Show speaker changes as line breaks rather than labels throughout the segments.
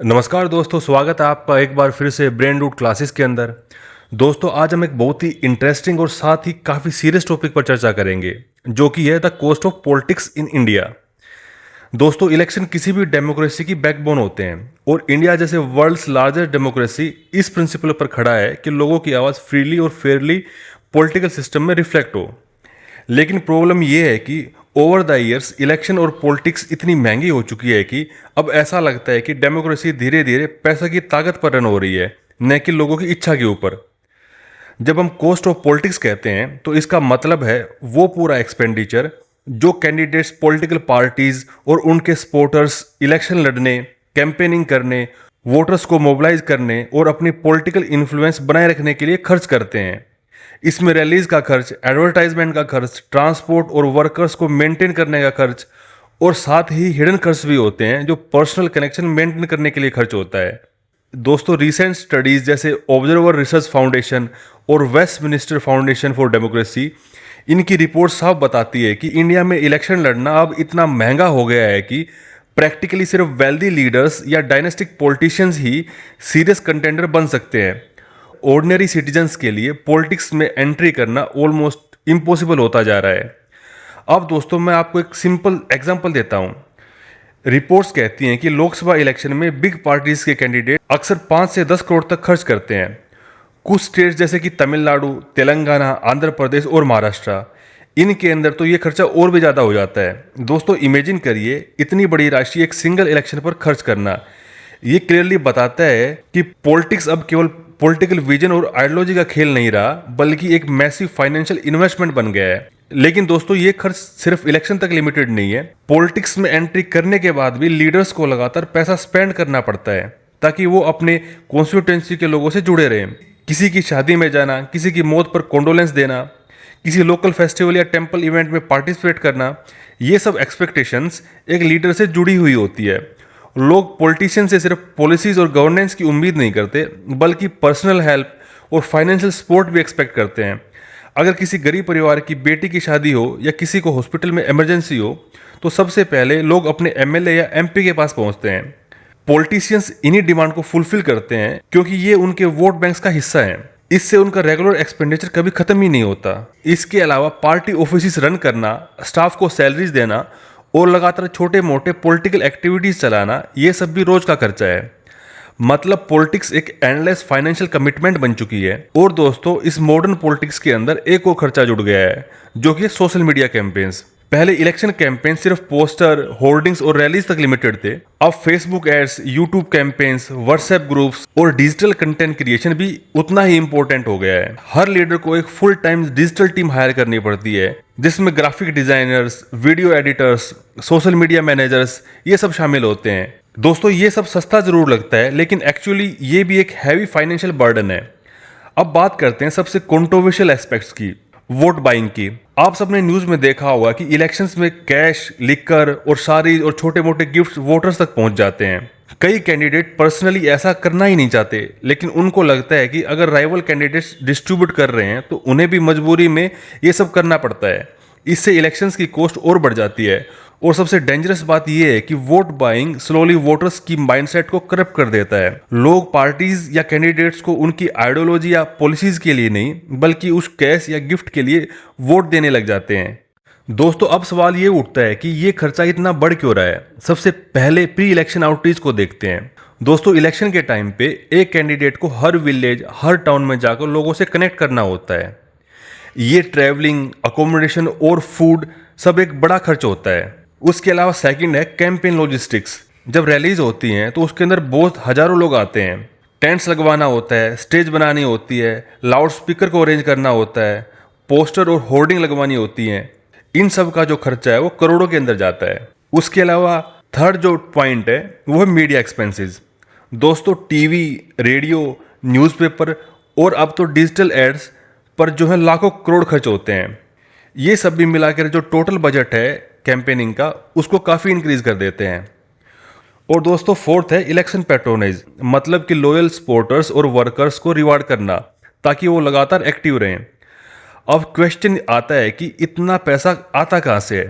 नमस्कार दोस्तों, स्वागत है आपका एक बार फिर से ब्रेन रूट क्लासेस के अंदर। दोस्तों, आज हम एक बहुत ही इंटरेस्टिंग और साथ ही काफ़ी सीरियस टॉपिक पर चर्चा करेंगे, जो कि है the cost of politics in India. दोस्तों, इलेक्शन किसी भी डेमोक्रेसी की बैकबोन होते हैं और इंडिया जैसे वर्ल्ड्स लार्जेस्ट डेमोक्रेसी इस प्रिंसिपल पर खड़ा है कि लोगों की आवाज़ फ्रीली और फेयरली पॉलिटिकल सिस्टम में रिफ्लेक्ट हो। लेकिन प्रॉब्लम यह है कि ओवर द ईयर्स इलेक्शन और पॉलिटिक्स इतनी महंगी हो चुकी है कि अब ऐसा लगता है कि डेमोक्रेसी धीरे धीरे पैसा की ताकत पर रन हो रही है, न कि लोगों की इच्छा के ऊपर। जब हम कॉस्ट ऑफ पॉलिटिक्स कहते हैं तो इसका मतलब है वो पूरा एक्सपेंडिचर जो कैंडिडेट्स, पॉलिटिकल पार्टीज और उनके सपोर्टर्स इलेक्शन लड़ने, कैंपेनिंग करने, वोटर्स को मोबिलाइज करने और अपनी पॉलिटिकल इन्फ्लुएंस बनाए रखने के लिए खर्च करते हैं। इसमें रैलीज का खर्च, एडवर्टाइजमेंट का खर्च, ट्रांसपोर्ट और वर्कर्स को मेंटेन करने का खर्च और साथ ही हिडन खर्च भी होते हैं जो पर्सनल कनेक्शन मेंटेन करने के लिए खर्च होता है। दोस्तों, रिसेंट स्टडीज जैसे ऑब्जर्वर रिसर्च फाउंडेशन और वेस्टमिनिस्टर फाउंडेशन फॉर डेमोक्रेसी, इनकी रिपोर्ट साफ बताती है कि इंडिया में इलेक्शन लड़ना अब इतना महंगा हो गया है कि प्रैक्टिकली सिर्फ वेल्दी लीडर्स या डायनेस्टिक पॉलिटिशियंस ही सीरियस कंटेंडर बन सकते हैं। ऑर्डिनरी सिटीजन्स के लिए पॉलिटिक्स में एंट्री करना ऑलमोस्ट इम्पॉसिबल होता जा रहा है। अब दोस्तों, मैं आपको एक सिंपल एग्जांपल देता हूं। रिपोर्ट्स कहती हैं कि लोकसभा इलेक्शन में बिग पार्टीज के कैंडिडेट अक्सर 5 से 10 करोड़ तक खर्च करते हैं। कुछ स्टेट्स जैसे कि तमिलनाडु, तेलंगाना, आंध्र प्रदेश और महाराष्ट्र, इनके अंदर तो ये खर्चा और भी ज़्यादा हो जाता है। दोस्तों, इमेजिन करिए इतनी बड़ी राशि एक सिंगल इलेक्शन पर खर्च करना। ये क्लियरली बताता है कि पॉलिटिक्स अब केवल पॉलिटिकल विजन और आइडियोलॉजी का खेल नहीं रहा, बल्कि एक मैसिव फाइनेंशियल इन्वेस्टमेंट बन गया है। लेकिन दोस्तों, ये खर्च सिर्फ इलेक्शन तक लिमिटेड नहीं है। पॉलिटिक्स में एंट्री करने के बाद भी लीडर्स को लगातार पैसा स्पेंड करना पड़ता है ताकि वो अपने कॉन्स्टिट्यूएंसी के लोगों से जुड़े रहें। किसी की शादी में जाना, किसी की मौत पर कॉन्डोलेंस देना, किसी लोकल फेस्टिवल या टेम्पल इवेंट में पार्टिसिपेट करना, ये सब एक्सपेक्टेशंस एक लीडर से जुड़ी हुई होती है। लोग पॉलिटिशियन से सिर्फ पॉलिसीज और गवर्नेंस की उम्मीद नहीं करते, बल्कि पर्सनल हेल्प और फाइनेंशियल सपोर्ट भी एक्सपेक्ट करते हैं। अगर किसी गरीब परिवार की बेटी की शादी हो या किसी को हॉस्पिटल में इमरजेंसी हो, तो सबसे पहले लोग अपने एमएलए या एमपी के पास पहुंचते हैं। पॉलिटिशियंस इन्हीं डिमांड को फुलफिल करते हैं क्योंकि ये उनके वोट बैंक्स का हिस्सा है। इससे उनका रेगुलर एक्सपेंडिचर कभी खत्म ही नहीं होता। इसके अलावा पार्टी ऑफिस रन करना, स्टाफ को सैलरीज देना और लगातार छोटे मोटे पॉलिटिकल एक्टिविटीज चलाना, ये सब भी रोज का खर्चा है। मतलब पॉलिटिक्स एक एंडलेस फाइनेंशियल कमिटमेंट बन चुकी है। और दोस्तों, इस मॉडर्न पॉलिटिक्स के अंदर एक और खर्चा जुड़ गया है, जो कि सोशल मीडिया कैंपेन्स। पहले इलेक्शन कैंपेन सिर्फ पोस्टर, होर्डिंग्स और रैलीज तक लिमिटेड थे। अब Facebook ads, YouTube campaigns, WhatsApp groups और डिजिटल कंटेंट क्रिएशन भी उतना ही इंपॉर्टेंट हो गया है। हर लीडर को एक full time digital team hire करनी पड़ती है, जिसमें graphic designers, video editors, social media managers, ये सब शामिल होते हैं। दोस्तों, ये सब सस्ता जरूर लगता है, लेकिन एक्चुअली ये भी एक हैवी फाइनेंशियल बर्डन है। अब बात करते हैं सबसे कंट्रोवर्शियल एस्पेक्ट्स की, वोट बाइंग की। आप सबने न्यूज में देखा होगा कि इलेक्शंस में कैश, लिकर और सारी और छोटे मोटे गिफ्ट्स वोटर्स तक पहुंच जाते हैं। कई कैंडिडेट पर्सनली ऐसा करना ही नहीं चाहते, लेकिन उनको लगता है कि अगर राइवल कैंडिडेट्स डिस्ट्रीब्यूट कर रहे हैं तो उन्हें भी मजबूरी में ये सब करना पड़ता है। इससे इलेक्शंस की कॉस्ट और बढ़ जाती है। और सबसे डेंजरस बात यह है कि वोट बाइंग स्लोली वोटर्स की माइंडसेट को करप्ट कर देता है। लोग पार्टीज या कैंडिडेट्स को उनकी आइडियोलॉजी या पॉलिसीज के लिए नहीं, बल्कि उस कैश या गिफ्ट के लिए वोट देने लग जाते हैं। दोस्तों, अब सवाल ये उठता है कि ये खर्चा इतना बढ़ क्यों रहा है। सबसे पहले प्री इलेक्शन आउटरीच को देखते हैं। दोस्तों, इलेक्शन के टाइम पे एक कैंडिडेट को हर विलेज, हर टाउन में जाकर लोगों से कनेक्ट करना होता है। ये ट्रैवलिंग, अकोमोडेशन और फूड सब एक बड़ा खर्च होता है। उसके अलावा सेकंड है कैंपेन लॉजिस्टिक्स। जब रैलीज होती हैं तो उसके अंदर बहुत हजारों लोग आते हैं। टेंट्स लगवाना होता है, स्टेज बनानी होती है, लाउड स्पीकर को अरेंज करना होता है, पोस्टर और होर्डिंग लगवानी होती हैं। इन सब का जो खर्चा है वो करोड़ों के अंदर जाता है। उसके अलावा थर्ड जो पॉइंट है वो है मीडिया एक्सपेंसेस। दोस्तों, टीवी, रेडियो, न्यूज़पेपर और अब तो डिजिटल एड्स पर जो है लाखों करोड़ खर्च होते हैं। ये सब भी मिलाकर जो टोटल बजट है कैंपेनिंग का, उसको काफ़ी इंक्रीज कर देते हैं। और दोस्तों, फोर्थ है इलेक्शन पैट्रोनेज, मतलब कि लॉयल सपोर्टर्स और वर्कर्स को रिवार्ड करना ताकि वो लगातार एक्टिव रहें। अब क्वेश्चन आता है कि इतना पैसा आता कहाँ से है।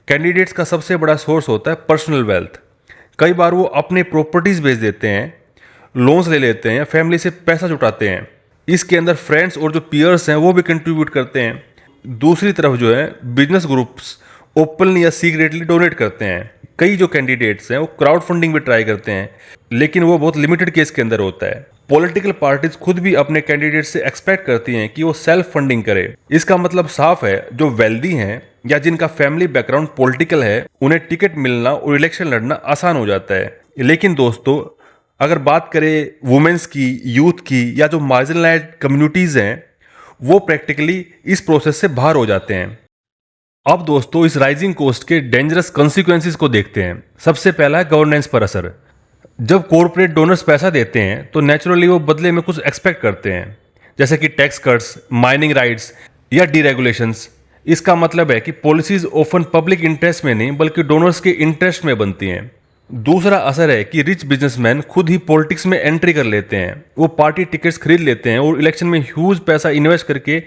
कैंडिडेट्स का सबसे बड़ा सोर्स होता है पर्सनल वेल्थ। कई बार वो अपने प्रॉपर्टीज बेच देते हैं, लोन्स ले लेते हैं या फैमिली से पैसा जुटाते हैं। इसके अंदर फ्रेंड्स और जो पीयर्स हैं वो भी कंट्रीब्यूट करते हैं। दूसरी तरफ जो है बिजनेस ग्रुप्स ओपनली या सीक्रेटली डोनेट करते हैं। कई जो कैंडिडेट्स हैं वो क्राउड फंडिंग भी ट्राई करते हैं, लेकिन वो बहुत लिमिटेड केस के अंदर होता है। पॉलिटिकल पार्टीज खुद भी अपने कैंडिडेट से एक्सपेक्ट करती हैं कि वो सेल्फ फंडिंग करे। इसका मतलब साफ है, जो वेल्दी हैं या जिनका फैमिली बैकग्राउंड पॉलिटिकल है उन्हें टिकट मिलना और इलेक्शन लड़ना आसान हो जाता है। लेकिन दोस्तों, अगर बात करें वुमेन्स की, यूथ की या जो मार्जिनलाइज्ड कम्युनिटीज़ हैं, वो प्रैक्टिकली इस प्रोसेस से बाहर हो जाते हैं। अब दोस्तों, इस राइजिंग कॉस्ट के डेंजरस कॉन्सिक्वेंसेस को देखते हैं। सबसे पहला है गवर्नेंस पर असर। जब कॉरपोरेट डोनर्स पैसा देते हैं तो नेचुरली वो बदले में कुछ एक्सपेक्ट करते हैं, जैसे कि टैक्स कट्स, माइनिंग राइट्स या डीरेगुलेशंस। इसका मतलब है कि पॉलिसीज ऑफन पब्लिक इंटरेस्ट में नहीं बल्कि डोनर्स के इंटरेस्ट में बनती हैं। दूसरा असर है कि रिच बिजनेसमैन खुद ही पॉलिटिक्स में एंट्री कर लेते हैं। वो पार्टी टिकट्स खरीद लेते हैं और इलेक्शन में ह्यूज पैसा इन्वेस्ट करके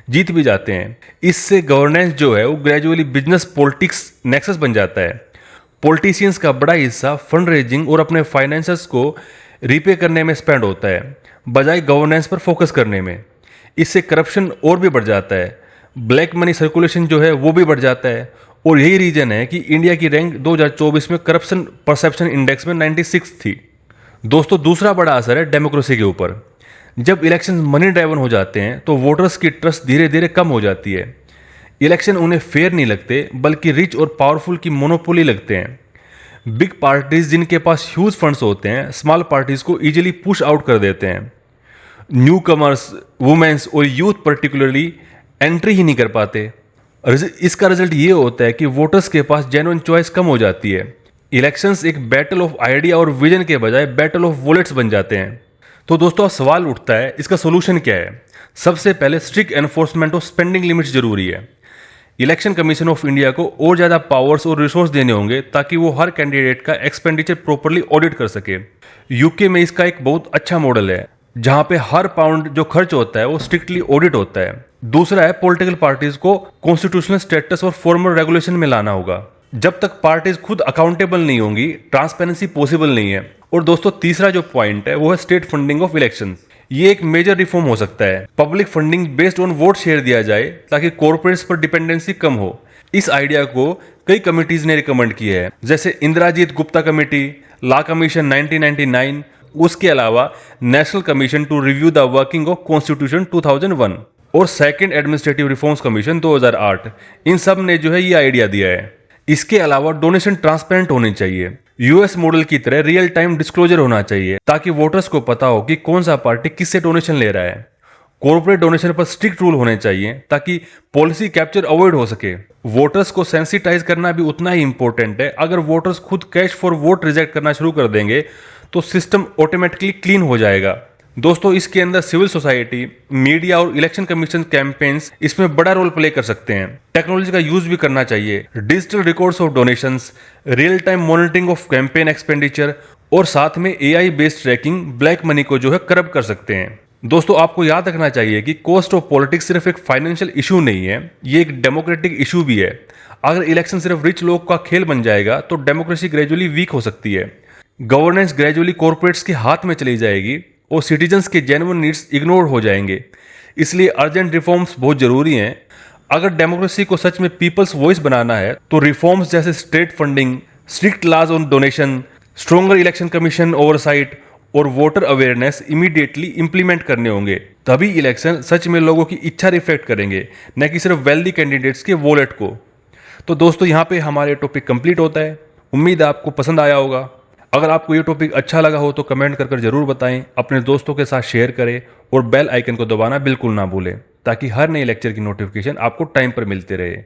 जीत भी जाते हैं। इससे गवर्नेंस जो है वो ग्रेजुअली बिजनेस पॉलिटिक्स नेक्सस बन जाता है। पॉलिटिशियंस का बड़ा हिस्सा फंड रेजिंग और अपने फाइनेंसेस को रीपे करने में स्पेंड होता है, बजाय गवर्नेंस पर फोकस करने में। इससे करप्शन और भी बढ़ जाता है, ब्लैक मनी सर्कुलेशन जो है वो भी बढ़ जाता है। और यही रीजन है कि इंडिया की रैंक 2024 में करप्शन परसेप्शन इंडेक्स में 96 थी। दोस्तों, दूसरा बड़ा असर है डेमोक्रेसी के ऊपर। जब इलेक्शन मनी ड्राइवन हो जाते हैं तो वोटर्स की ट्रस्ट धीरे धीरे कम हो जाती है। इलेक्शन उन्हें फेयर नहीं लगते बल्कि रिच और पावरफुल की मोनोपोली लगते हैं। बिग पार्टीज जिनके पास ह्यूज फंड्स होते हैं स्मॉल पार्टीज को इजीली पुश आउट कर देते हैं। न्यू कमर्स, वुमेन्स और यूथ पर्टिकुलरली एंट्री ही नहीं कर पाते। इसका रिजल्ट ये होता है कि वोटर्स के पास जेन्युइन चॉइस कम हो जाती है। इलेक्शंस एक बैटल ऑफ आइडिया और विजन के बजाय बैटल ऑफ वॉलेट्स बन जाते हैं। तो दोस्तों, अब सवाल उठता है, इसका सोल्यूशन क्या है? सबसे पहले strict enforcement of spending limits जरूरी है। इलेक्शन कमीशन ऑफ इंडिया को और ज़्यादा पावर्स और रिसोर्स देने होंगे ताकि वो हर कैंडिडेट का एक्सपेंडिचर प्रॉपरली ऑडिट कर सके। यूके में इसका एक बहुत अच्छा मॉडल है, जहां पे हर पाउंड जो खर्च होता है वो स्ट्रिक्टली ऑडिट होता है। दूसरा है पॉलिटिकल पार्टीज को कॉन्स्टिट्यूशनल स्टेटस और फॉर्मल रेगुलेशन में लाना होगा। जब तक पार्टीज खुद अकाउंटेबल नहीं होंगी, ट्रांसपेरेंसी पॉसिबल नहीं है। और दोस्तों, तीसरा जो पॉइंट है वो है स्टेट फंडिंग ऑफ इलेक्शन। ये एक मेजर रिफॉर्म हो सकता है। Public funding based on vote share दिया जाए ताकि कॉर्पोरेट्स पर डिपेंडेंसी कम हो। इस आइडिया को कई कमिटीज ने रिकमेंड किया है, जैसे Indrajit Gupta committee, law commission 1999, उसके अलावा national commission to review the working of constitution 2001 और सेकंड एडमिनिस्ट्रेटिव रिफॉर्म्स कमीशन 2008। इन सब ने जो है ये आइडिया दिया है। इसके अलावा डोनेशन ट्रांसपेरेंट होनी चाहिए। यूएस मॉडल की तरह रियल टाइम डिस्क्लोजर होना चाहिए ताकि वोटर्स को पता हो कि कौन सा पार्टी किससे डोनेशन ले रहा है। कॉर्पोरेट डोनेशन पर स्ट्रिक्ट रूल होने चाहिए ताकि पॉलिसी कैप्चर अवॉइड हो सके। वोटर्स को सेंसिटाइज करना भी उतना ही इंपॉर्टेंट है। अगर वोटर्स खुद कैश फॉर वोट रिजेक्ट करना शुरू कर देंगे तो सिस्टम ऑटोमेटिकली क्लीन हो जाएगा। दोस्तों, इसके अंदर सिविल सोसाइटी, मीडिया और इलेक्शन कमीशन कैंपेन्स इसमें बड़ा रोल प्ले कर सकते हैं। टेक्नोलॉजी का यूज भी करना चाहिए। Digital records of donations, real time monitoring of campaign expenditure और साथ में AI based tracking black money को जो है कर्ब कर सकते हैं। दोस्तों, आपको याद रखना चाहिए कि कॉस्ट ऑफ पॉलिटिक्स सिर्फ एक फाइनेंशियल इशू नहीं है, ये एक डेमोक्रेटिक इशू भी है। अगर इलेक्शन सिर्फ रिच लोग का खेल बन जाएगा तो डेमोक्रेसी ग्रेजुअली वीक हो सकती है। गवर्नेंस ग्रेजुअली कॉर्पोरेट्स के हाथ में चली जाएगी और सिटीजन्स के जेन्युइन नीड्स इग्नोर हो जाएंगे। इसलिए अर्जेंट रिफॉर्म्स बहुत जरूरी हैं। अगर डेमोक्रेसी को सच में पीपल्स वॉइस बनाना है तो रिफॉर्म्स जैसे state funding, strict laws on donation, stronger election commission oversight और वोटर अवेयरनेस इमीडिएटली इंप्लीमेंट करने होंगे। तभी इलेक्शन सच में लोगों की इच्छा रिफ्लेक्ट करेंगे, न कि सिर्फ वेल्दी कैंडिडेट्स के वॉलेट को। तो दोस्तों, यहाँ पे हमारे टॉपिक कंप्लीट होता है। उम्मीद है आपको पसंद आया होगा। अगर आपको ये टॉपिक अच्छा लगा हो तो कमेंट कर जरूर बताएं, अपने दोस्तों के साथ शेयर करें और बेल आइकन को दबाना बिल्कुल ना भूलें ताकि हर नए लेक्चर की नोटिफिकेशन आपको टाइम पर मिलते रहे।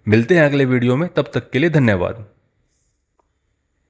मिलते हैं अगले वीडियो में, तब तक के लिए धन्यवाद।